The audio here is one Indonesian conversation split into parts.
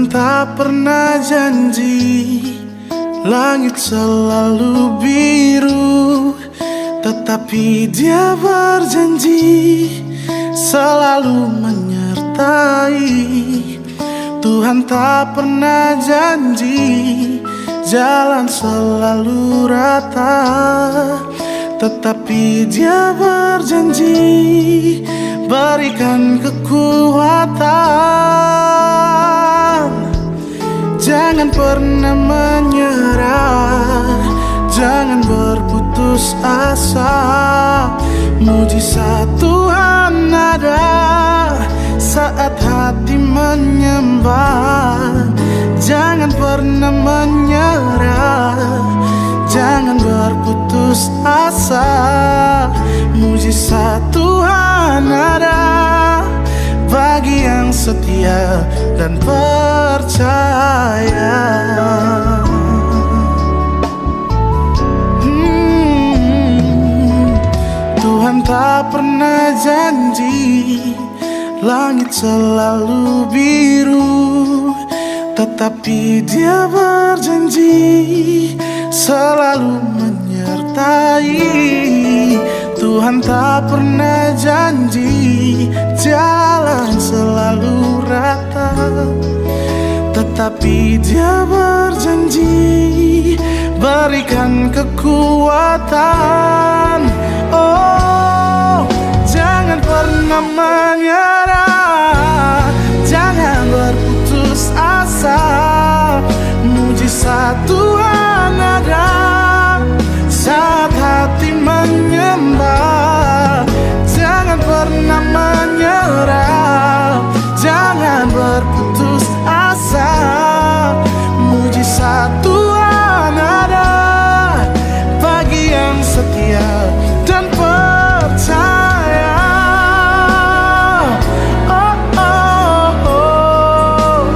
Tuhan tak pernah janji langit selalu biru, tetapi Dia berjanji selalu menyertai. Tuhan tak pernah janji jalan selalu rata, tetapi Dia berjanji berikan kekuatan. Jangan pernah menyerah, jangan berputus asa. Mujizat Tuhan ada saat hati menyembah. Jangan pernah menyerah, jangan berputus asa. Mujizat Tuhan ada bagi yang setia dan percaya. Tuhan tak pernah janji langit selalu biru, tetapi Dia berjanji selalu menyertai. Tuhan tak pernah janji jalan selalu rata, tetapi Dia berjanji berikan kekuatan. Oh, jangan pernah menyerah, jangan berputus asa. Mujizat Tuhan ada saat hati menyembah. Jangan pernah menyerah, jangan berputus asa. Mujizat Tuhan ada bagi yang setia dan percaya. Oh, oh, oh.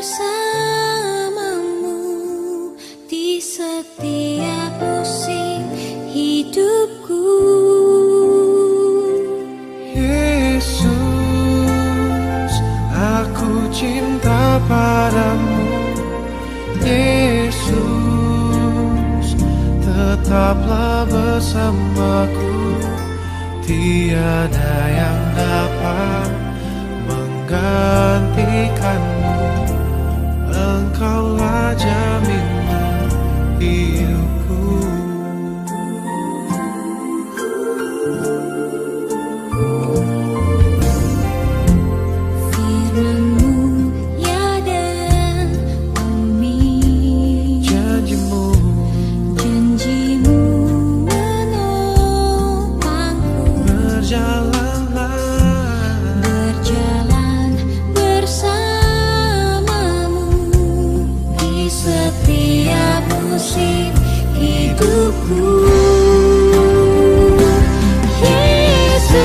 bersamamu di setiap musim hidupku. Yesus, aku cinta padamu. Yesus, tetaplah bersamaku. Tiada yang dapat menggantikanmu. Engkaulah jaminan hidupku. Firman-Mu ya dan bumi, Janjimu janji-Mu menopangku. Berjalan bersamamu di setiap musim hidupku. Yesus,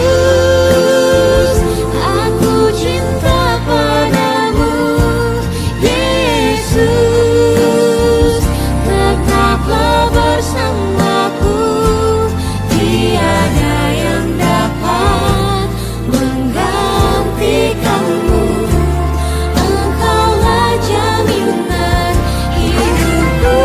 aku cinta padamu. Yesus, tetaplah bersamaku. Tiada yang dapat menggantikanmu. Engkaulah jaminan hidupku.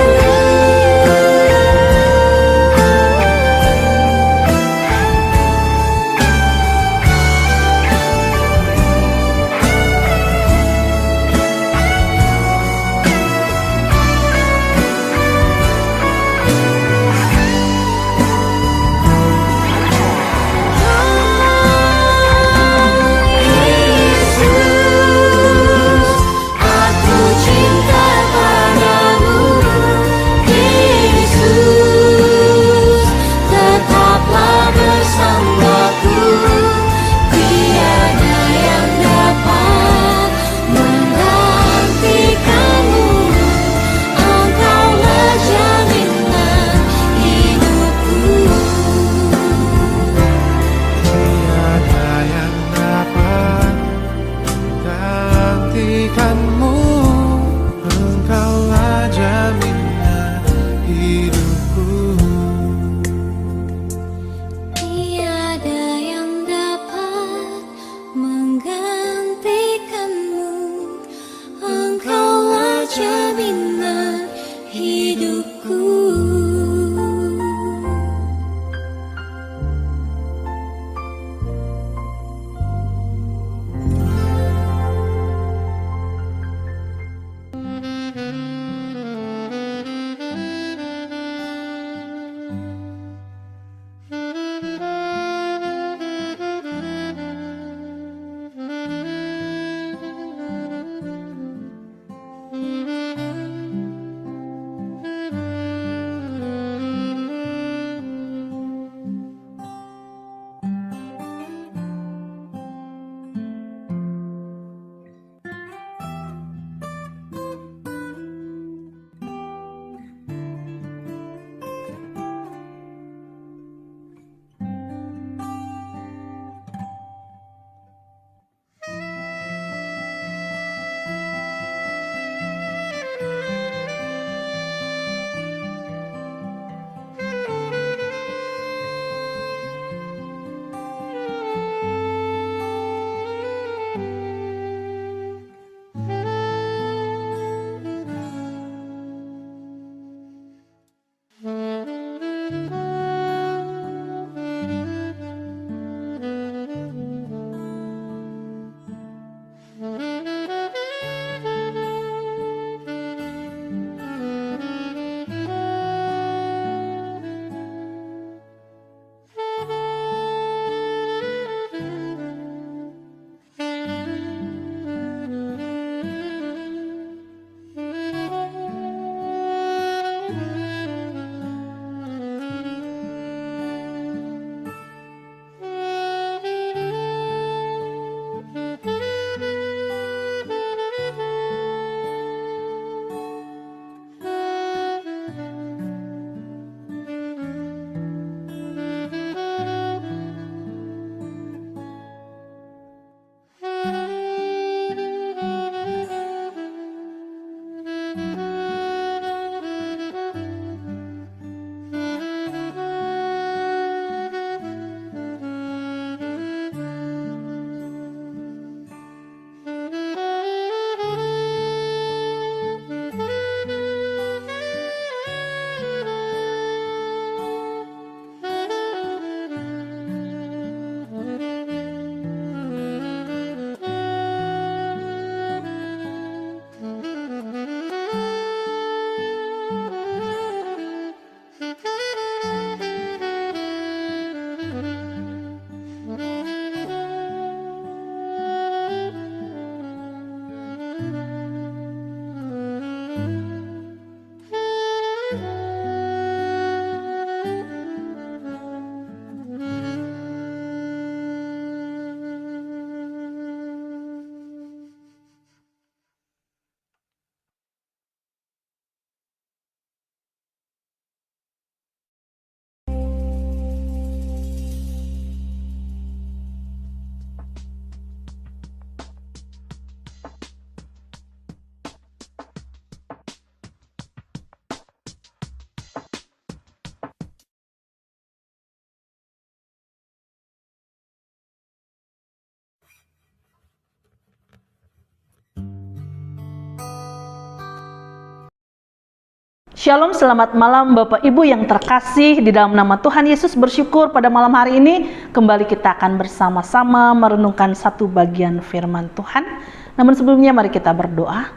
Shalom, selamat malam Bapak Ibu yang terkasih. Di dalam nama Tuhan Yesus bersyukur pada malam hari ini kembali kita akan bersama-sama merenungkan satu bagian firman Tuhan. Namun sebelumnya mari kita berdoa.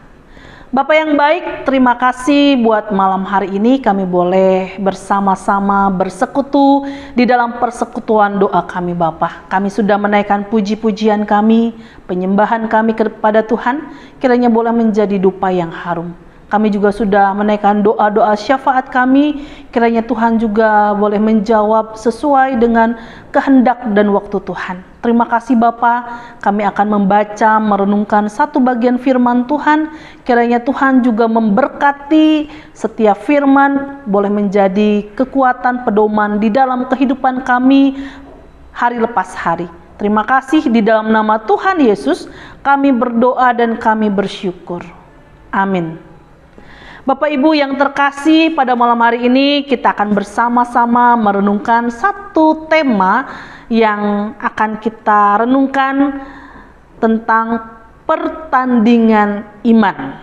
Bapak yang baik, terima kasih buat malam hari ini kami boleh bersama-sama bersekutu di dalam persekutuan doa kami Bapa. Kami sudah menaikkan puji-pujian kami, penyembahan kami kepada Tuhan, kiranya boleh menjadi dupa yang harum. Kami juga sudah menaikkan doa-doa syafaat kami, kiranya Tuhan juga boleh menjawab sesuai dengan kehendak dan waktu Tuhan. Terima kasih Bapa, kami akan membaca, merenungkan satu bagian firman Tuhan, kiranya Tuhan juga memberkati setiap firman, boleh menjadi kekuatan pedoman di dalam kehidupan kami hari lepas hari. Terima kasih, di dalam nama Tuhan Yesus kami berdoa dan kami bersyukur. Amin. Bapak Ibu yang terkasih, pada malam hari ini kita akan bersama-sama merenungkan satu tema yang akan kita renungkan tentang pertandingan iman.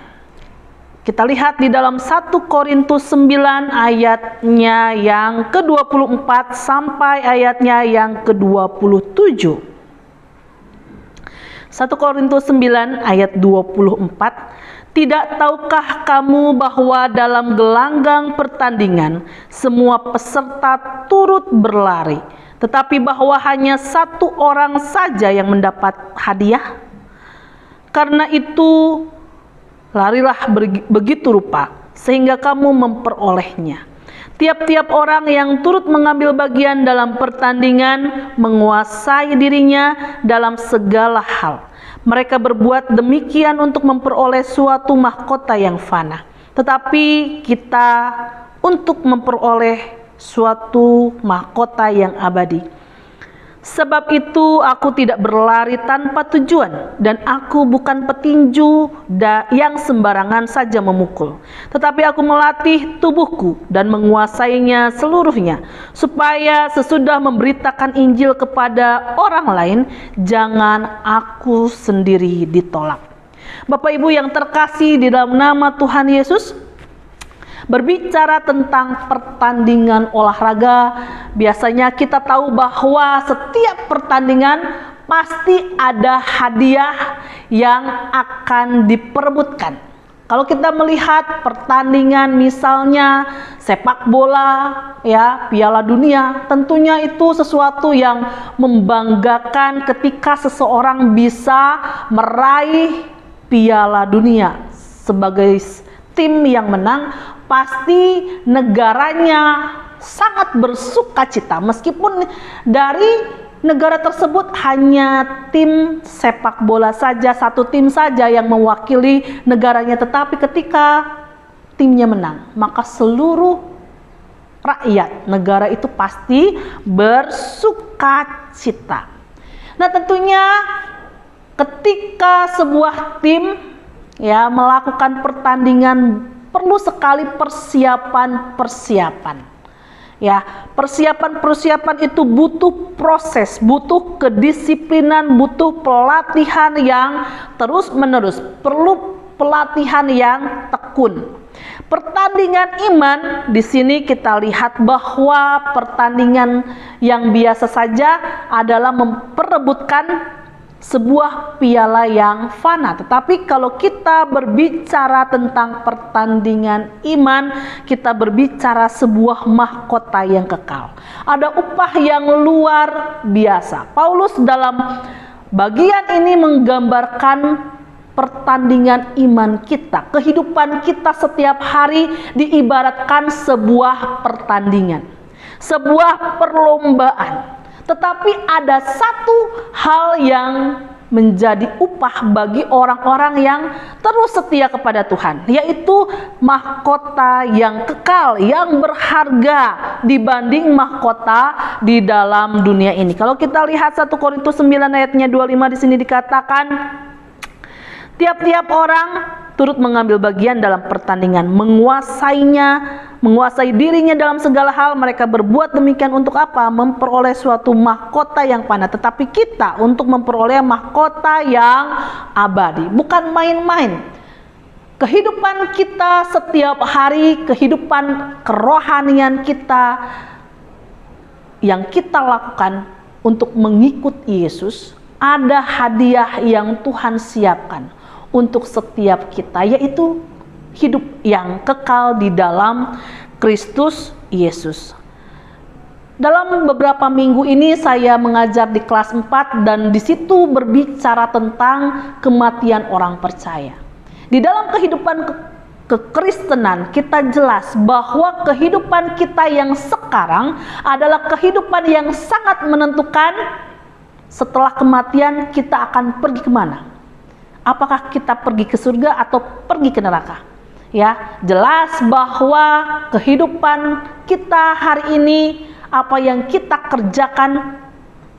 Kita lihat di dalam 1 Korintus 9 ayatnya yang ke-24 sampai ayatnya yang ke-27. 1 Korintus 9 ayat 24. Tidak tahukah kamu bahwa dalam gelanggang pertandingan semua peserta turut berlari, tetapi bahwa hanya satu orang saja yang mendapat hadiah? Karena itu larilah begitu rupa sehingga kamu memperolehnya. Tiap-tiap orang yang turut mengambil bagian dalam pertandingan menguasai dirinya dalam segala hal. Mereka berbuat demikian untuk memperoleh suatu mahkota yang fana, tetapi kita untuk memperoleh suatu mahkota yang abadi. Sebab itu aku tidak berlari tanpa tujuan, dan aku bukan petinju yang sembarangan saja memukul, tetapi aku melatih tubuhku dan menguasainya seluruhnya, supaya sesudah memberitakan Injil kepada orang lain, jangan aku sendiri ditolak. Bapak Ibu yang terkasih di dalam nama Tuhan Yesus, berbicara tentang pertandingan olahraga, biasanya kita tahu bahwa setiap pertandingan pasti ada hadiah yang akan diperebutkan. Kalau kita melihat pertandingan misalnya sepak bola, ya, Piala Dunia, tentunya itu sesuatu yang membanggakan ketika seseorang bisa meraih Piala Dunia sebagai tim yang menang. Pasti negaranya sangat bersukacita meskipun dari negara tersebut hanya tim sepak bola saja, satu tim saja yang mewakili negaranya, tetapi ketika timnya menang maka seluruh rakyat negara itu pasti bersukacita. Nah, tentunya ketika sebuah tim ya melakukan pertandingan perlu sekali persiapan. Ya, persiapan itu butuh proses, butuh kedisiplinan, butuh pelatihan yang terus-menerus, perlu pelatihan yang tekun. Pertandingan iman di sini kita lihat bahwa pertandingan yang biasa saja adalah memperebutkan sebuah piala yang fana. Tetapi kalau kita berbicara tentang pertandingan iman, kita berbicara sebuah mahkota yang kekal. Ada upah yang luar biasa. Paulus dalam bagian ini menggambarkan pertandingan iman kita. Kehidupan kita setiap hari diibaratkan sebuah pertandingan, sebuah perlombaan. Tetapi ada satu hal yang menjadi upah bagi orang-orang yang terus setia kepada Tuhan, yaitu mahkota yang kekal, yang berharga dibanding mahkota di dalam dunia ini. Kalau kita lihat 1 Korintus 9 ayatnya 25 di sini dikatakan, tiap-tiap orang turut mengambil bagian dalam pertandingan, menguasai dirinya dalam segala hal. Mereka berbuat demikian untuk apa? Memperoleh suatu mahkota yang fana. Tetapi kita untuk memperoleh mahkota yang abadi. Bukan main-main. kehidupan kita setiap hari, kehidupan kerohanian kita yang kita lakukan untuk mengikut Yesus, ada hadiah yang Tuhan siapkan untuk setiap kita, yaitu hidup yang kekal di dalam Kristus Yesus. Dalam beberapa minggu ini saya mengajar di kelas 4 dan di situ berbicara tentang kematian orang percaya. Di dalam kehidupan kekristenan kita jelas bahwa kehidupan kita yang sekarang adalah kehidupan yang sangat menentukan. Setelah kematian kita akan pergi kemana? Apakah kita pergi ke surga atau pergi ke neraka? Ya, jelas bahwa kehidupan kita hari ini, apa yang kita kerjakan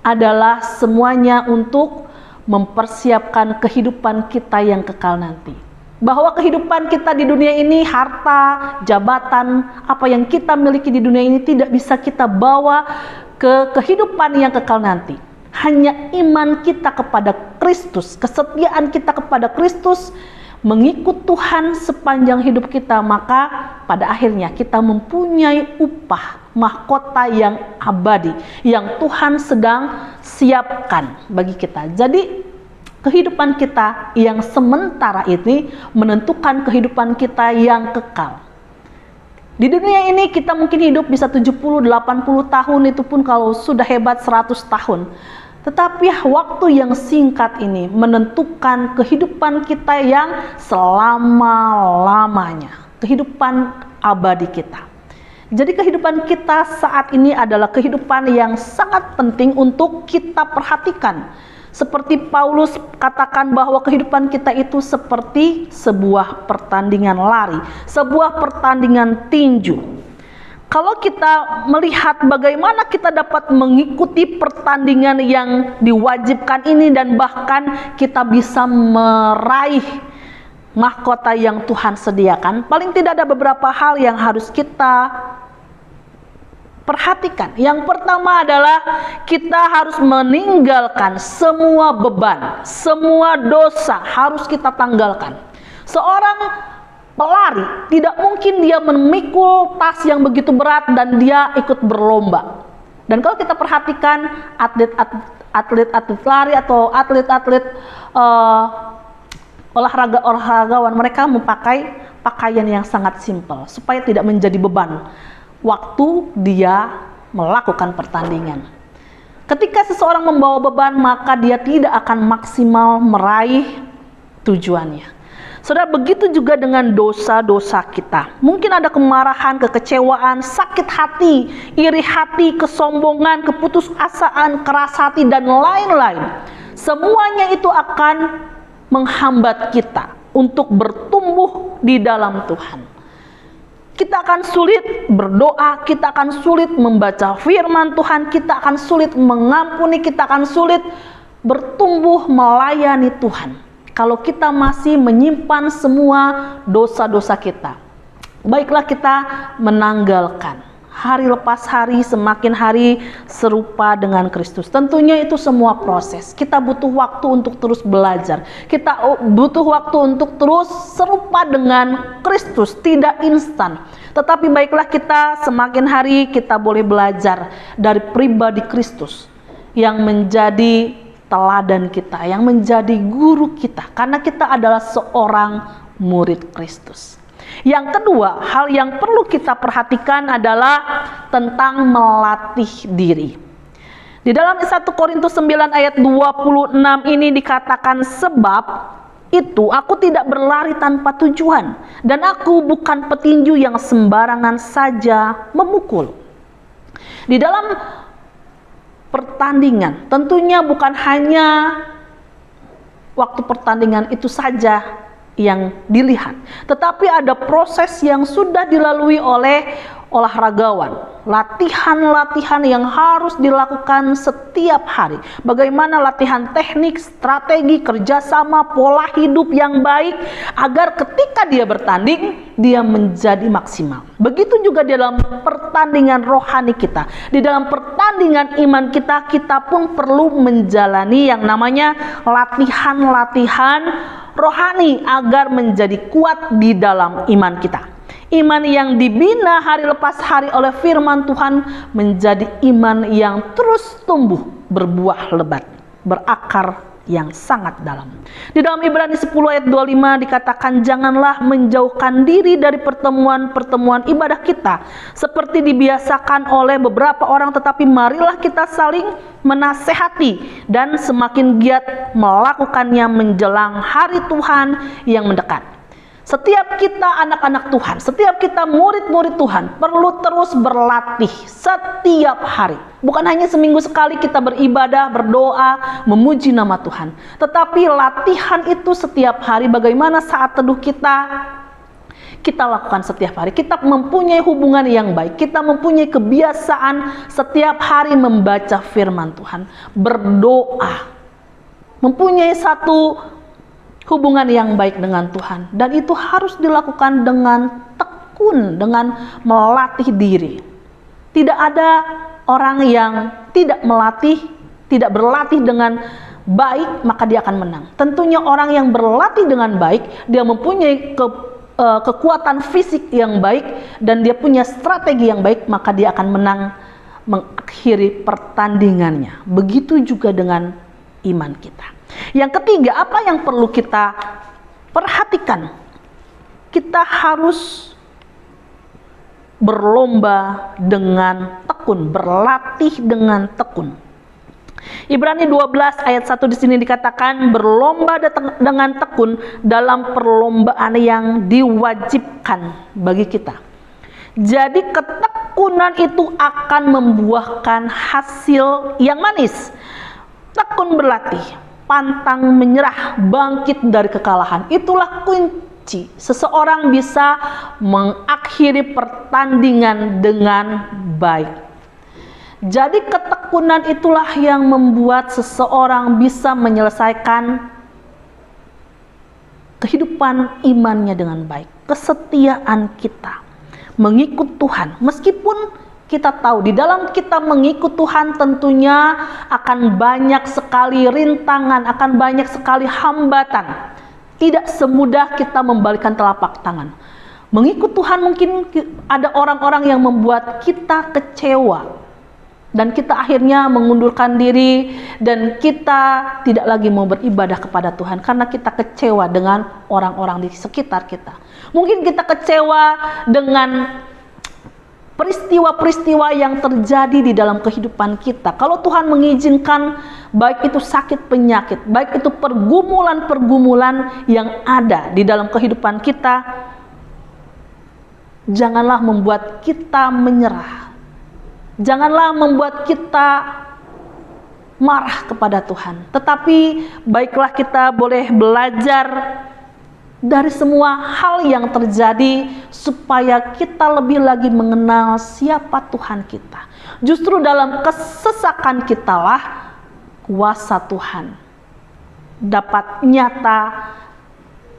adalah semuanya untuk mempersiapkan kehidupan kita yang kekal nanti. Bahwa kehidupan kita di dunia ini, harta, jabatan, apa yang kita miliki di dunia ini tidak bisa kita bawa ke kehidupan yang kekal nanti. Hanya iman kita kepada Kristus, kesetiaan kita kepada Kristus, mengikut Tuhan sepanjang hidup kita, maka pada akhirnya kita mempunyai upah, mahkota yang abadi yang Tuhan sedang siapkan bagi kita. Jadi kehidupan kita yang sementara ini menentukan kehidupan kita yang kekal. Di dunia ini kita mungkin hidup bisa 70-80 tahun, itu pun kalau sudah hebat 100 tahun. Tetapi waktu yang singkat ini menentukan kehidupan kita yang selama-lamanya, kehidupan abadi kita. Jadi kehidupan kita saat ini adalah kehidupan yang sangat penting untuk kita perhatikan. Seperti Paulus katakan bahwa kehidupan kita itu seperti sebuah pertandingan lari, sebuah pertandingan tinju. Kalau kita melihat bagaimana kita dapat mengikuti pertandingan yang diwajibkan ini dan bahkan kita bisa meraih mahkota yang Tuhan sediakan, paling tidak ada beberapa hal yang harus kita perhatikan. Yang pertama adalah kita harus meninggalkan semua beban, semua dosa harus kita tanggalkan. Seorang pelari tidak mungkin dia memikul tas yang begitu berat dan dia ikut berlomba. Dan kalau kita perhatikan atlet lari atau atlet olahragawan, mereka memakai pakaian yang sangat simpel supaya tidak menjadi beban waktu dia melakukan pertandingan. Ketika seseorang membawa beban, maka dia tidak akan maksimal meraih tujuannya. Saudara, begitu juga dengan dosa-dosa kita. Mungkin ada kemarahan, kekecewaan, sakit hati, iri hati, kesombongan, keputusasaan, keras hati, dan lain-lain. Semuanya itu akan menghambat kita untuk bertumbuh di dalam Tuhan. Kita akan sulit berdoa, kita akan sulit membaca firman Tuhan, kita akan sulit mengampuni, kita akan sulit bertumbuh melayani Tuhan kalau kita masih menyimpan semua dosa-dosa kita. Baiklah kita menanggalkan hari lepas hari, semakin hari serupa dengan Kristus. Tentunya itu semua proses. Kita butuh waktu untuk terus belajar. Kita butuh waktu untuk terus serupa dengan Kristus, tidak instan. Tetapi baiklah kita semakin hari kita boleh belajar dari pribadi Kristus yang menjadi teladan kita, yang menjadi guru kita, karena kita adalah seorang murid Kristus. Yang kedua, hal yang perlu kita perhatikan adalah tentang melatih diri. Di dalam 1 Korintus 9 ayat 26 ini dikatakan, sebab itu aku tidak berlari tanpa tujuan, dan aku bukan petinju yang sembarangan saja memukul. Di dalam pertandingan, tentunya bukan hanya waktu pertandingan itu saja yang dilihat, tetapi ada proses yang sudah dilalui oleh olahragawan, latihan-latihan yang harus dilakukan setiap hari. Bagaimana latihan teknik, strategi, kerjasama, pola hidup yang baik agar ketika dia bertanding dia menjadi maksimal. Begitu juga di dalam pertandingan rohani kita, di dalam pertandingan iman kita, kita pun perlu menjalani yang namanya latihan-latihan rohani agar menjadi kuat di dalam iman kita. Iman yang dibina hari lepas hari oleh firman Tuhan menjadi iman yang terus tumbuh, berbuah lebat, berakar yang sangat dalam. Di dalam Ibrani 10 ayat 25 dikatakan, janganlah menjauhkan diri dari pertemuan-pertemuan ibadah kita seperti dibiasakan oleh beberapa orang, tetapi marilah kita saling menasehati dan semakin giat melakukannya menjelang hari Tuhan yang mendekat. Setiap kita anak-anak Tuhan, setiap kita murid-murid Tuhan perlu terus berlatih setiap hari. Bukan hanya seminggu sekali kita beribadah, berdoa, memuji nama Tuhan. Tetapi latihan itu setiap hari. Bagaimana saat teduh kita lakukan setiap hari. Kita mempunyai hubungan yang baik. Kita mempunyai kebiasaan setiap hari membaca firman Tuhan, berdoa, mempunyai satu hubungan yang baik dengan Tuhan, dan itu harus dilakukan dengan tekun, dengan melatih diri. Tidak ada orang yang tidak berlatih dengan baik maka dia akan menang. Tentunya orang yang berlatih dengan baik, dia mempunyai kekuatan fisik yang baik dan dia punya strategi yang baik, maka dia akan menang mengakhiri pertandingannya. Begitu juga dengan iman kita. Yang ketiga, apa yang perlu kita perhatikan? Kita harus berlomba dengan tekun, berlatih dengan tekun. Ibrani 12 ayat 1 di sini dikatakan, berlomba dengan tekun dalam perlombaan yang diwajibkan bagi kita. Jadi ketekunan itu akan membuahkan hasil yang manis. Tekun berlatih, pantang menyerah, bangkit dari kekalahan. Itulah kunci seseorang bisa mengakhiri pertandingan dengan baik. Jadi ketekunan itulah yang membuat seseorang bisa menyelesaikan kehidupan imannya dengan baik. Kesetiaan kita mengikut Tuhan, meskipun kita tahu di dalam kita mengikut Tuhan tentunya akan banyak sekali rintangan, akan banyak sekali hambatan. Tidak semudah kita membalikkan telapak tangan. Mengikut Tuhan mungkin ada orang-orang yang membuat kita kecewa, dan kita akhirnya mengundurkan diri dan kita tidak lagi mau beribadah kepada Tuhan karena kita kecewa dengan orang-orang di sekitar kita. Mungkin kita kecewa dengan peristiwa-peristiwa yang terjadi di dalam kehidupan kita. Kalau Tuhan mengizinkan, baik itu sakit penyakit, baik itu pergumulan-pergumulan yang ada di dalam kehidupan kita, janganlah membuat kita menyerah. Janganlah membuat kita marah kepada Tuhan. Tetapi baiklah kita boleh belajar dari semua hal yang terjadi supaya kita lebih lagi mengenal siapa Tuhan kita. Justru dalam kesesakan kitalah kuasa Tuhan dapat nyata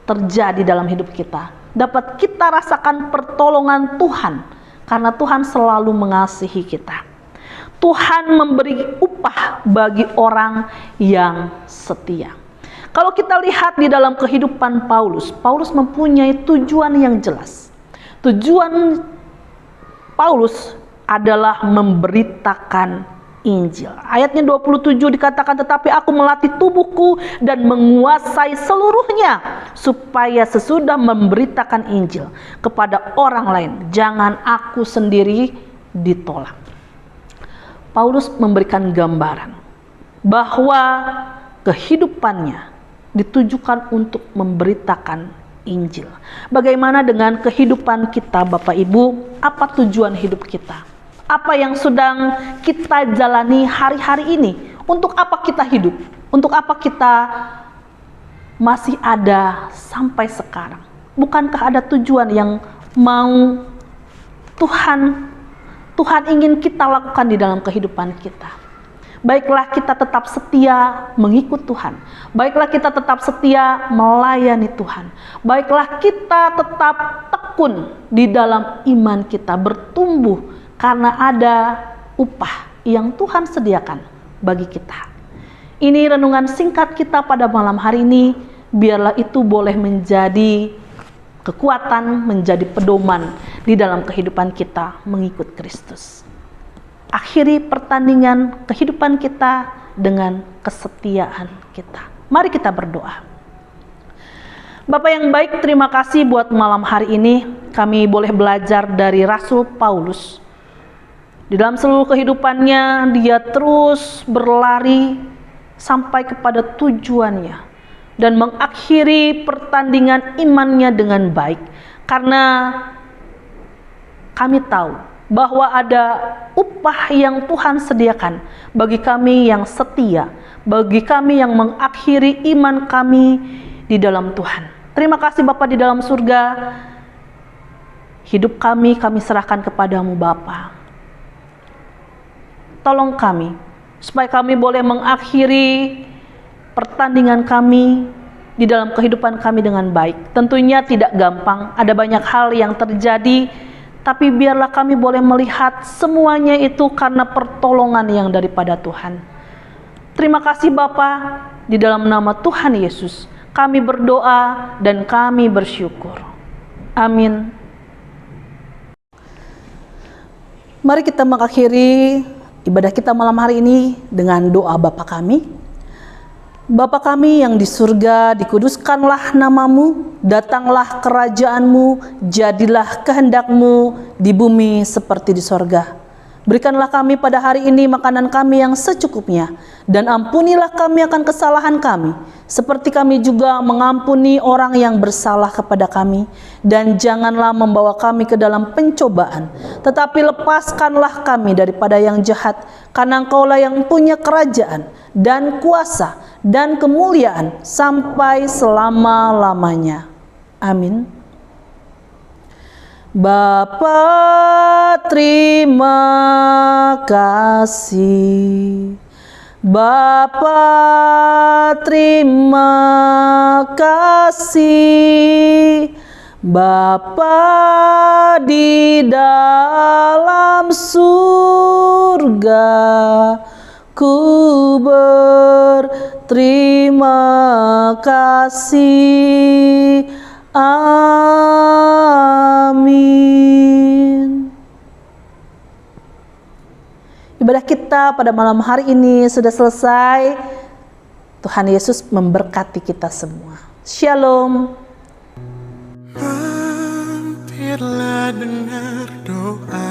terjadi dalam hidup kita. Dapat kita rasakan pertolongan Tuhan karena Tuhan selalu mengasihi kita. Tuhan memberi upah bagi orang yang setia. Kalau kita lihat di dalam kehidupan Paulus, Paulus mempunyai tujuan yang jelas. Tujuan Paulus adalah memberitakan Injil. Ayatnya 27 dikatakan, tetapi aku melatih tubuhku dan menguasai seluruhnya, supaya sesudah memberitakan Injil kepada orang lain, jangan aku sendiri ditolak. Paulus memberikan gambaran bahwa kehidupannya ditujukan untuk memberitakan Injil. Bagaimana dengan kehidupan kita, Bapak Ibu? Apa tujuan hidup kita? Apa yang sedang kita jalani hari-hari ini? Untuk apa kita hidup? Untuk apa kita masih ada sampai sekarang? Bukankah ada tujuan yang mau Tuhan ingin kita lakukan di dalam kehidupan kita? Baiklah kita tetap setia mengikut Tuhan. Baiklah kita tetap setia melayani Tuhan. Baiklah kita tetap tekun di dalam iman kita, bertumbuh karena ada upah yang Tuhan sediakan bagi kita. Ini renungan singkat kita pada malam hari ini. biarlah itu boleh menjadi kekuatan, menjadi pedoman di dalam kehidupan kita mengikut Kristus. Akhiri pertandingan kehidupan kita dengan kesetiaan kita. Mari kita berdoa. Bapak yang baik, terima kasih buat malam hari ini kami boleh belajar dari Rasul Paulus. Di dalam seluruh kehidupannya dia terus berlari sampai kepada tujuannya dan mengakhiri pertandingan imannya dengan baik. Karena kami tahu bahwa ada upah yang Tuhan sediakan bagi kami yang setia, bagi kami yang mengakhiri iman kami di dalam Tuhan. Terima kasih Bapa di dalam surga. Hidup kami serahkan kepadamu Bapa. Tolong kami supaya kami boleh mengakhiri pertandingan kami di dalam kehidupan kami dengan baik. Tentunya tidak gampang, ada banyak hal yang terjadi, tapi biarlah kami boleh melihat semuanya itu karena pertolongan yang daripada Tuhan. Terima kasih Bapa, di dalam nama Tuhan Yesus kami berdoa dan kami bersyukur. Amin. Mari kita mengakhiri ibadah kita malam hari ini dengan doa Bapa kami. Bapa kami yang di surga, dikuduskanlah namamu, datanglah kerajaanmu, jadilah kehendakmu di bumi seperti di sorga. Berikanlah kami pada hari ini makanan kami yang secukupnya, dan ampunilah kami akan kesalahan kami, seperti kami juga mengampuni orang yang bersalah kepada kami. Dan janganlah membawa kami ke dalam pencobaan, tetapi lepaskanlah kami daripada yang jahat, karena Engkaulah yang punya kerajaan dan kuasa dan kemuliaan sampai selama-lamanya. Amin. Bapa, terima kasih. Bapa, terima kasih. Bapa di dalam surga, ku berterima kasih. Amin. Ibadah kita pada malam hari ini sudah selesai. Tuhan Yesus memberkati kita semua. Shalom. Mampirlah dengar doa